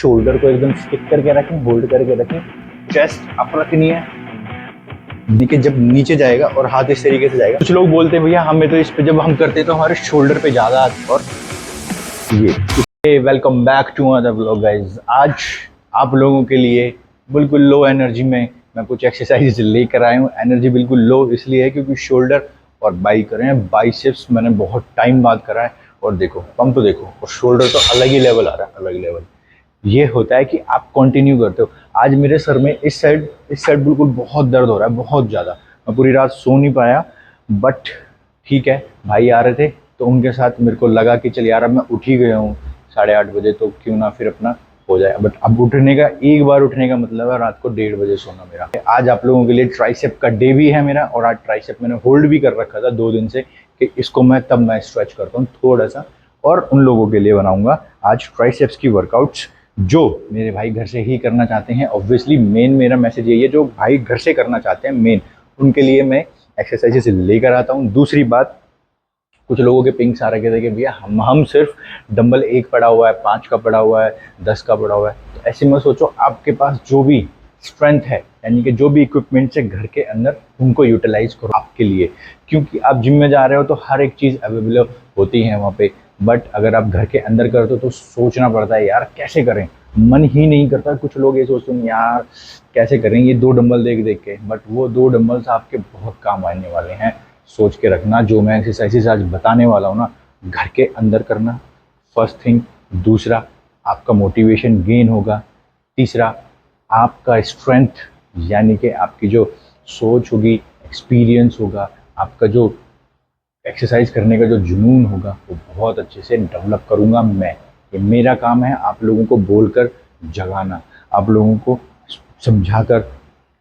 Shoulder को एकदम stick करके रखें, होल्ड करके रखें, चेस्ट अप रखनी है। देखिए जब नीचे जाएगा और हाथ इस तरीके से जाएगा। कुछ लोग बोलते हैं भैया हमें तो इस पे जब हम करते हैं तो हमारे शोल्डर पे ज्यादा और ये welcome back to another vlog guys. आज आप लोगों के लिए बिल्कुल लो एनर्जी में मैं कुछ एक्सरसाइज लेकर आया हूँ। एनर्जी बिल्कुल लो इसलिए है क्योंकि शोल्डर और बाई कर रहे हैं। बाइसेप्स मैंने बहुत टाइम बाद करा है और देखो पंप तो देखो, और शोल्डर तो अलग ही लेवल आ रहा है, अलग लेवल। ये होता है कि आप कंटिन्यू करते हो। आज मेरे सर में इस साइड बिल्कुल बहुत दर्द हो रहा है, बहुत ज़्यादा। मैं पूरी रात सो नहीं पाया, बट ठीक है, भाई आ रहे थे तो उनके साथ मेरे को लगा कि चल यार अब मैं उठ ही गया हूँ 8:30 बजे, तो क्यों ना फिर अपना हो जाए। बट अब उठने का, एक बार उठने का मतलब है रात को 1:30 बजे सोना मेरा। आज आप लोगों के लिए ट्राइसेप का डे भी है मेरा, और आज ट्राइसेप मैंने होल्ड भी कर रखा था 2 दिन से कि इसको मैं स्ट्रेच करता हूँ थोड़ा सा, और उन लोगों के लिए बनाऊंगा आज ट्राइसेप्स की वर्कआउट्स जो मेरे भाई घर से ही करना चाहते हैं। ऑब्वियसली मेन मेरा मैसेज यही है, जो भाई घर से करना चाहते हैं मेन उनके लिए मैं एक्सरसाइजेस लेकर आता हूँ। दूसरी बात, कुछ लोगों के पिंक्स आ रखे थे कि भैया हम सिर्फ डंबल 1 पड़ा हुआ है, 5 का पड़ा हुआ है, 10 का पड़ा हुआ है। तो ऐसे में सोचो आपके पास जो भी स्ट्रेंथ है, यानी कि जो भी इक्विपमेंट्स है घर के अंदर, उनको यूटिलाइज करो आपके लिए। क्योंकि आप जिम में जा रहे हो तो हर एक चीज़ अवेलेबल होती है वहाँ पे, बट अगर आप घर के अंदर करते हो तो सोचना पड़ता है यार कैसे करें, मन ही नहीं करता। कुछ लोग ये सोचते हैं यार कैसे करें ये 2 डंबल देख देख के, बट वो 2 डंबल्स आपके बहुत काम आने वाले हैं। सोच के रखना, जो मैं एक्सरसाइजेस आज बताने वाला हूँ ना, घर के अंदर करना फर्स्ट थिंग। दूसरा, आपका मोटिवेशन गेन होगा। तीसरा, आपका स्ट्रेंथ यानी कि आपकी जो सोच होगी, एक्सपीरियंस होगा, आपका जो एक्सरसाइज करने का जो जुनून होगा वो बहुत अच्छे से डेवलप करूँगा मैं। ये मेरा काम है आप लोगों को बोलकर जगाना, आप लोगों को समझाकर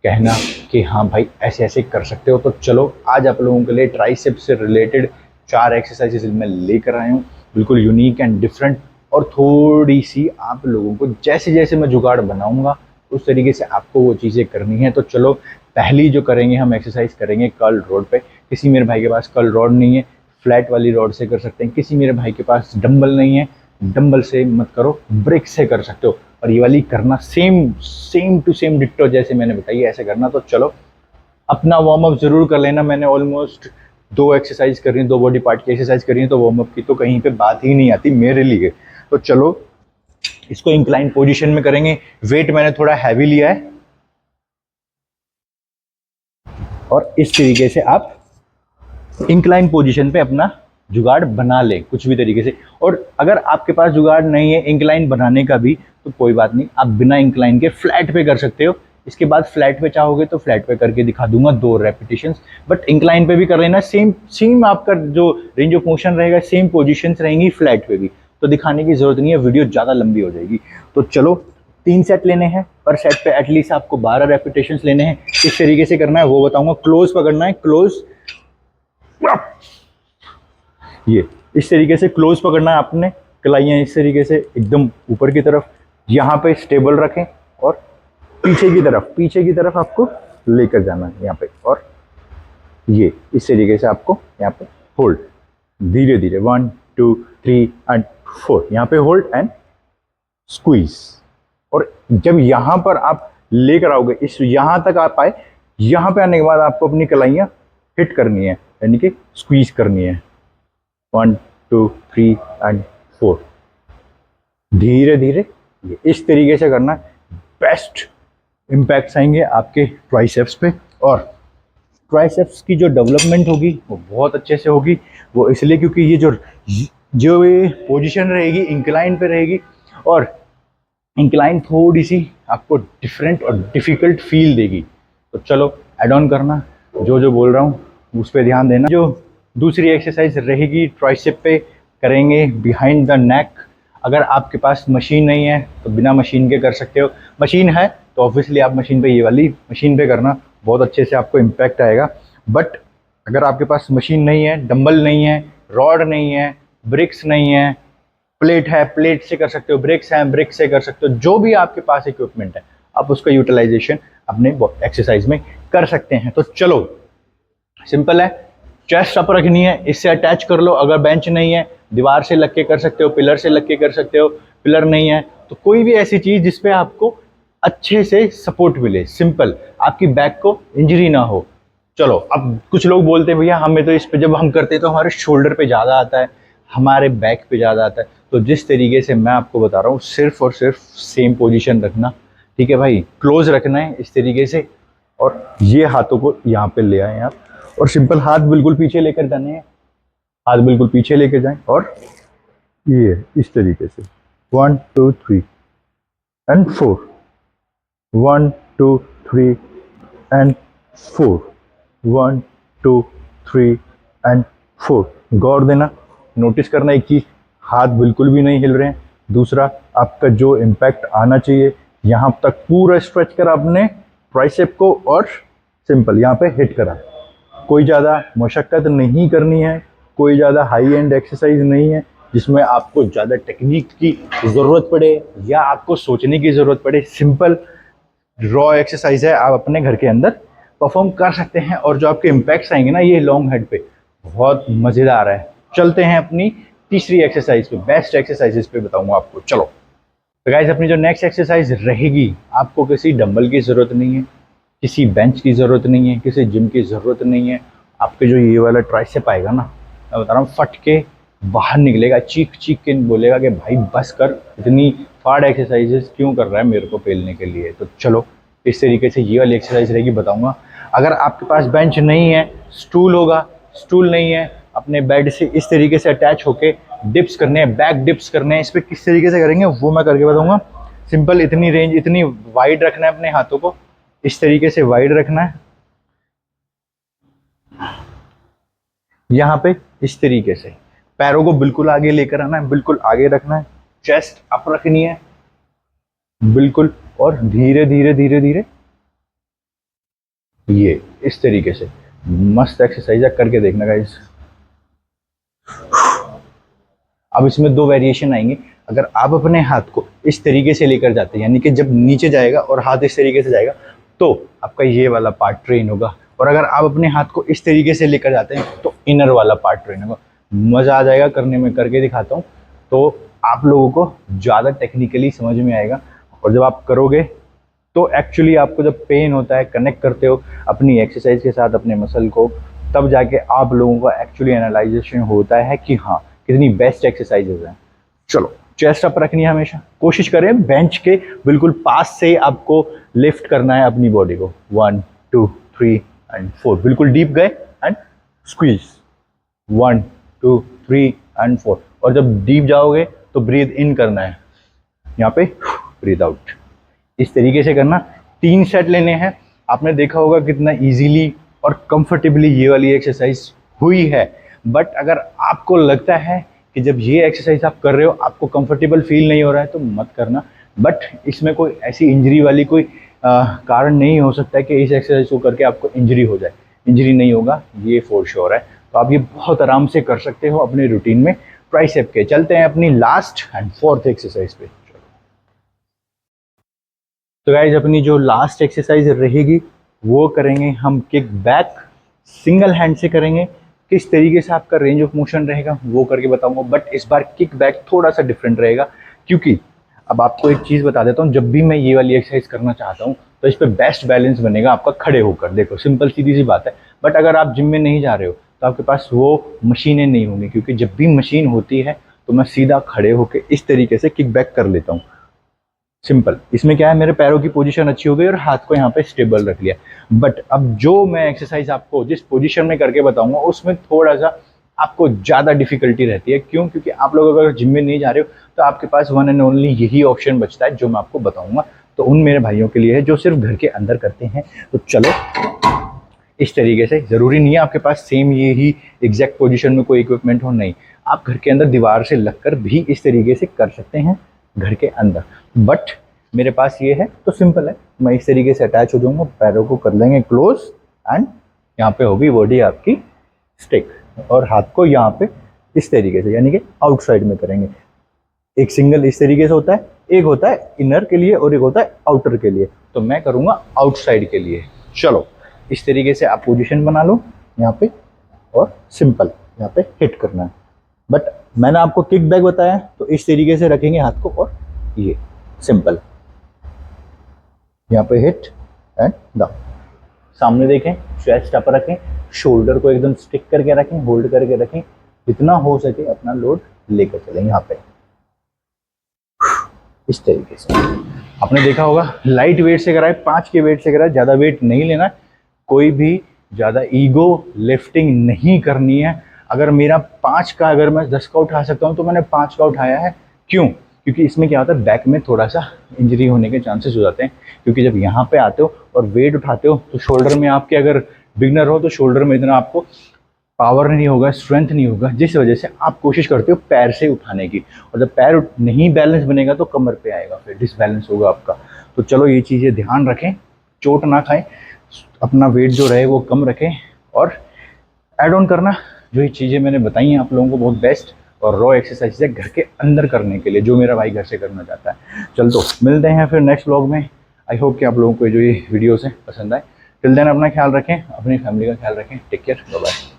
कहना कि हाँ भाई ऐसे ऐसे कर सकते हो। तो चलो आज आप लोगों के लिए ट्राइसेप से रिलेटेड 4 एक्सरसाइजेस मैं लेकर आया हूँ, बिल्कुल यूनिक एंड डिफरेंट। और थोड़ी सी आप लोगों को जैसे जैसे मैं जुगाड़ बनाऊंगा उस तरीके से आपको वो चीज़ें करनी है। तो चलो पहली जो करेंगे हम एक्सरसाइज करेंगे कर्ल रोड पे। किसी मेरे भाई के पास कर्ल रॉड नहीं है, फ्लैट वाली रॉड से कर सकते हैं। किसी मेरे भाई के पास डंबल नहीं है, डंबल से मत करो, ब्रिक से कर सकते हो। और ये वाली करना सेम टू सेम डिट्टो जैसे मैंने बताई ऐसे करना। तो चलो अपना वार्म अप जरूर कर लेना। मैंने ऑलमोस्ट 2 एक्सरसाइज कर रही है, 2 बॉडी पार्ट की एक्सरसाइज कर रही है, तो वार्म अप की तो कहीं पे बात ही नहीं आती मेरे लिए। तो चलो इसको इंक्लाइन पोजीशन में करेंगे। वेट मैंने थोड़ा हैवी लिया है और इस तरीके से आप इंक्लाइन पोजीशन पे अपना जुगाड़ बना लें कुछ भी तरीके से। और अगर आपके पास जुगाड़ नहीं है इंक्लाइन बनाने का भी तो कोई बात नहीं, आप बिना इंक्लाइन के फ्लैट पे कर सकते हो। इसके बाद फ्लैट पे चाहोगे तो फ्लैट पे करके दिखा दूंगा 2 रेपिटेशंस, बट इंक्लाइन पे भी कर लेना। सेम आपका जो रेंज ऑफ मोशन रहेगा, सेम पोजीशंस रहेंगी फ्लैट पे भी, तो दिखाने की जरूरत नहीं है, वीडियो ज़्यादा लंबी हो जाएगी। तो चलो 3 सेट लेने हैं, पर सेट पे एटलीस्ट आपको 12 रेपिटेशंस लेने हैं। किस तरीके से करना है वो बताऊंगा। क्लोज पकड़ना है, क्लोज, ये इस तरीके से क्लोज पकड़ना है आपने। कलाइयाँ इस तरीके से एकदम ऊपर की तरफ, यहाँ पे स्टेबल रखें और पीछे की तरफ आपको लेकर जाना है यहाँ पे। और ये इस तरीके से आपको यहाँ पे होल्ड, धीरे धीरे 1 2 3 एंड 4, यहाँ पे होल्ड एंड स्क्वीज। और जब यहाँ पर आप लेकर आओगे, इस यहाँ तक आप आए, यहाँ पे आने के बाद आपको अपनी कलाइयाँ हिट करनी है, यानी कि स्क्वीज करनी है। 1 2 3 एंड 4, धीरे धीरे ये इस तरीके से करना। बेस्ट इम्पैक्ट्स आएंगे आपके ट्राइसेप्स पे, और ट्राइसेप्स की जो डेवलपमेंट होगी वो बहुत अच्छे से होगी। वो इसलिए क्योंकि ये जो ये पोजीशन रहेगी इंक्लाइन पे रहेगी, और इंक्लाइन थोड़ी सी आपको डिफरेंट और डिफ़िकल्ट फील देगी। तो चलो एड ऑन करना, जो बोल रहा हूँ उस पर ध्यान देना। जो दूसरी एक्सरसाइज रहेगी ट्राइसेप पे करेंगे बिहाइंड द नेक। अगर आपके पास मशीन नहीं है तो बिना मशीन के कर सकते हो। मशीन है तो ऑब्वियसली आप मशीन पे, ये वाली मशीन पे करना, बहुत अच्छे से आपको इम्पैक्ट आएगा। बट अगर आपके पास मशीन नहीं है, डंबल नहीं है, रॉड नहीं है, ब्रिक्स नहीं है, प्लेट है, प्लेट से कर सकते हो, ब्रिक्स हैं, ब्रिक से कर सकते हो। जो भी आपके पास इक्विपमेंट है आप उसका यूटिलाइजेशन अपने एक्सरसाइज में कर सकते हैं। तो चलो सिंपल है, चेस्ट अप रखनी है, इससे अटैच कर लो। अगर बेंच नहीं है दीवार से लग के कर सकते हो, पिलर से लग के कर सकते हो, पिलर नहीं है तो कोई भी ऐसी चीज़ जिसपे आपको अच्छे से सपोर्ट मिले, सिंपल, आपकी बैक को इंजरी ना हो। चलो, अब कुछ लोग बोलते हैं भैया हमें तो इस पे जब हम करते हैं तो हमारे शोल्डर पे ज़्यादा आता है, हमारे बैक पे ज़्यादा आता है। तो जिस तरीके से मैं आपको बता रहा हूँ सिर्फ और सिर्फ सेम पोजीशन रखना, ठीक है भाई, क्लोज रखना है इस तरीके से, और ये हाथों को यहाँ पे ले आए आप, और सिंपल हाथ बिल्कुल पीछे लेकर जाने हैं, हाथ बिल्कुल पीछे लेकर जाएं, और ये इस तरीके से 1 2 3 एंड 4, 1 2 3 एंड 4, 1 2 3 एंड 4। गौर देना, नोटिस करना एक चीज़, हाथ बिल्कुल भी नहीं हिल रहे हैं। दूसरा, आपका जो इम्पैक्ट आना चाहिए यहाँ तक पूरा स्ट्रेच करा आपने ट्राइसेप को, और सिंपल यहाँ पे हिट करा। कोई ज़्यादा मशक्क़त नहीं करनी है, कोई ज़्यादा हाई एंड एक्सरसाइज नहीं है जिसमें आपको ज़्यादा टेक्निक की ज़रूरत पड़े या आपको सोचने की ज़रूरत पड़े। सिंपल रॉ एक्सरसाइज है, आप अपने घर के अंदर परफॉर्म कर सकते हैं, और जो आपके इम्पैक्ट्स आएंगे ना ये लॉन्ग हेड पे, बहुत मज़ेदार है। चलते हैं अपनी तीसरी एक्सरसाइज पे, बेस्ट एक्सरसाइजेस पे बताऊंगा आपको। चलो तो गाइस, अपनी जो नेक्स्ट एक्सरसाइज रहेगी, आपको किसी डंबल की ज़रूरत नहीं है, किसी बेंच की ज़रूरत नहीं है, किसी जिम की ज़रूरत नहीं है। आपके जो ये वाला ट्राइसेप आएगा ना, मैं बता रहा हूँ, फट के बाहर निकलेगा, चीख चीख के बोलेगा कि भाई बस कर, इतनी हार्ड एक्सरसाइजेस क्यों कर रहा है मेरे को पेलने के लिए। तो चलो इस तरीके से ये वाली एक्सरसाइज रहेगी, बताऊंगा। अगर आपके पास बेंच नहीं है, स्टूल होगा, स्टूल नहीं है, अपने बेड से इस तरीके से अटैच होके डिप्स करने हैं, बैक डिप्स करने हैं। इस पर किस तरीके से करेंगे वो मैं करके बताऊंगा। सिंपल, इतनी रेंज, इतनी वाइड रखना है अपने हाथों को, इस तरीके से वाइड रखना है, यहाँ पे इस तरीके से पैरों को बिल्कुल आगे लेकर आना है, बिल्कुल आगे रखना है, चेस्ट अप रखनी है बिल्कुल, और धीरे धीरे धीरे धीरे ये इस तरीके से। मस्त एक्सरसाइज है, करके देखना गाइस। अब इसमें दो वेरिएशन आएंगे। अगर आप अपने हाथ को इस तरीके से लेकर जाते हैं, यानी कि जब नीचे जाएगा और हाथ इस तरीके से जाएगा, तो आपका ये वाला पार्ट ट्रेन होगा। और अगर आप अपने हाथ को इस तरीके से लेकर जाते हैं तो इनर वाला पार्ट ट्रेन होगा। मज़ा आ जाएगा करने में, करके दिखाता हूँ तो आप लोगों को ज़्यादा टेक्निकली समझ में आएगा। और जब आप करोगे तो एक्चुअली आपको जब पेन होता है, कनेक्ट करते हो अपनी एक्सरसाइज के साथ अपने मसल को, तब जाके आप लोगों का एक्चुअली एनालाइजेशन होता है कि हाँ कितनी बेस्ट एक्सरसाइजेज हैं। चलो, चेस्ट अप रखनी है हमेशा, कोशिश करें बेंच के बिल्कुल पास से आपको लिफ्ट करना है अपनी बॉडी को। 1 2 3 एंड 4, बिल्कुल डीप गए एंड स्क्वीज, 1 2 3 एंड 4। और जब डीप जाओगे तो ब्रीथ इन करना है, यहाँ पे ब्रीथ आउट, इस तरीके से करना। 3 सेट लेने हैं। आपने देखा होगा कितना इजीली और कंफर्टेबली ये वाली एक्सरसाइज हुई है। बट अगर आपको लगता है कि जब ये एक्सरसाइज आप कर रहे हो आपको कंफर्टेबल फील नहीं हो रहा है तो मत करना। बट इसमें कोई ऐसी इंजरी वाली कोई कारण नहीं हो सकता है कि इस एक्सरसाइज को करके आपको इंजरी हो जाए। इंजरी नहीं होगा, ये फॉर श्योर है। तो आप ये बहुत आराम से कर सकते हो अपने रूटीन में ट्राइसेप के। चलते हैं अपनी लास्ट एंड फोर्थ एक्सरसाइज पे। तो गाइज, अपनी जो लास्ट एक्सरसाइज रहेगी वो करेंगे हम किक बैक, सिंगल हैंड से करेंगे। किस तरीके से आपका रेंज ऑफ मोशन रहेगा वो करके बताऊंगा। बट इस बार किक बैक थोड़ा सा डिफरेंट रहेगा, क्योंकि अब आपको एक चीज़ बता देता हूँ, जब भी मैं ये वाली एक्सरसाइज करना चाहता हूँ तो इस पर बेस्ट बैलेंस बनेगा आपका खड़े होकर। देखो सिंपल सीधी सी बात है। बट अगर आप जिम में नहीं जा रहे हो तो आपके पास वो मशीनें नहीं होंगी, क्योंकि जब भी मशीन होती है तो मैं सीधा खड़े होकर इस तरीके से किक बैक कर लेता हूँ। सिंपल, इसमें क्या है, मेरे पैरों की पोजीशन अच्छी हो गई और हाथ को यहाँ पे स्टेबल रख लिया। बट अब जो मैं एक्सरसाइज आपको जिस पोजीशन में करके बताऊंगा उसमें थोड़ा सा आपको ज़्यादा डिफिकल्टी रहती है। क्यों? क्योंकि आप लोग अगर जिम में नहीं जा रहे हो तो आपके पास वन एंड ओनली यही ऑप्शन बचता है जो मैं आपको बताऊंगा। तो उन मेरे भाइयों के लिए है जो सिर्फ घर के अंदर करते हैं। तो चलो, इस तरीके से, ज़रूरी नहीं है आपके पास सेम ये ही एग्जैक्ट पोजीशन में कोई इक्विपमेंट हो, नहीं, आप घर के अंदर दीवार से लगकर भी इस तरीके से कर सकते हैं घर के अंदर। बट मेरे पास ये है तो सिंपल है, मैं इस तरीके से अटैच हो जाऊंगा, पैरों को कर लेंगे क्लोज एंड यहाँ पे होगी बॉडी आपकी स्टिक, और हाथ को यहाँ पे इस तरीके से, यानी कि आउटसाइड में करेंगे। एक सिंगल इस तरीके से होता है, एक होता है इनर के लिए और एक होता है आउटर के लिए। तो मैं करूँगा आउटसाइड के लिए। चलो, इस तरीके से आप पोजीशन बना लो यहाँ पे, और सिंपल यहाँ पे हिट करना है। बट मैंने आपको किक बैक बताया, तो इस तरीके से रखेंगे हाथ को और ये सिंपल, यहाँ पे हिट एंड डाउन। सामने देखें, चेस्ट अप रखें, शोल्डर को एकदम स्टिक करके रखें, होल्ड करके रखें, जितना हो सके अपना लोड लेकर चलें यहाँ पे इस तरीके से। आपने देखा होगा लाइट वेट से कराए, 5 के वेट से कराए, ज़्यादा वेट नहीं लेना, कोई भी ज़्यादा ईगो लिफ्टिंग नहीं करनी है। अगर मेरा 5 का, अगर मैं 10 का उठा सकता हूँ तो मैंने 5 का उठाया है। क्यों? क्योंकि इसमें क्या होता है, बैक में थोड़ा सा इंजरी होने के चांसेस हो जाते हैं, क्योंकि जब यहाँ पे आते हो और वेट उठाते हो तो शोल्डर में आपके, अगर बिगनर हो तो शोल्डर में इतना आपको पावर नहीं होगा, स्ट्रेंथ नहीं होगा, जिस वजह से आप कोशिश करते हो पैर से उठाने की, और जब पैर नहीं बैलेंस बनेगा तो कमर पे आएगा, फिर डिसबैलेंस होगा आपका। तो चलो ये चीज़ें ध्यान रखें, चोट ना खाएं, अपना वेट जो रहे वो कम रखें, और ऐड ऑन करना जो ये चीज़ें मैंने बताई हैं आप लोगों को बहुत बेस्ट और रॉ एक्सरसाइज है घर के अंदर करने के लिए, जो मेरा भाई घर से करना चाहता है। चल तो मिलते हैं फिर नेक्स्ट व्लॉग में। आई होप कि आप लोगों को जो ये वीडियोस हैं पसंद आए। टिल देन अपना ख्याल रखें, अपनी फैमिली का ख्याल रखें। Take care, bye bye.